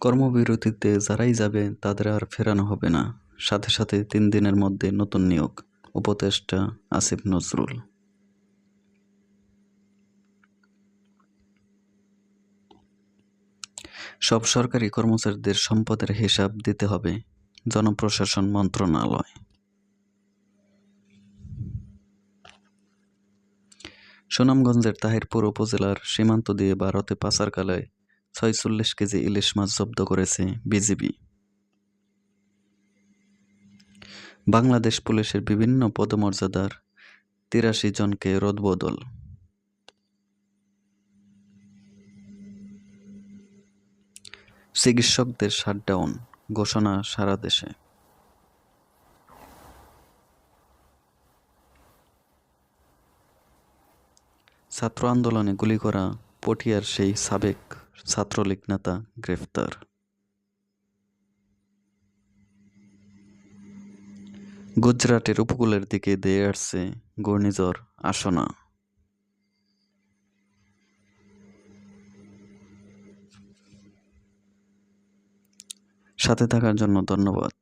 কর্মবিরতিতে যারাই যাবে তাদের আর ফেরানো হবে না। সাথে সাথে ৩ দিনের মধ্যে নতুন নিয়োগ। উপদেষ্টা আসিফ নজরুল। সব সরকারি কর্মচারীদের সম্পদের হিসাব দিতে হবে, জনপ্রশাসন মন্ত্রণালয়। সুনামগঞ্জের তাহিরপুর উপজেলার সীমান্ত দিয়ে ভারতে পাচারকালে ৪৬ কেজি ইলিশ মাছ জব্দ করেছে বিজিবি। বাংলাদেশ পুলিশের বিভিন্ন পদমর্যাদার ৮৩ জনকে রদবদল। চিকিৎসকদের শাটডাউন ঘোষণা সারা দেশে। ছাত্র আন্দোলনে গুলি করা পটিয়ার সেই সাবেক ছাত্রলীগ নেতা গ্রেফতার। গুজরাটের উপকূলের দিকে ধেয়ে আসছে ঘূর্ণিঝড় আসনা। সাথে থাকার জন্য ধন্যবাদ।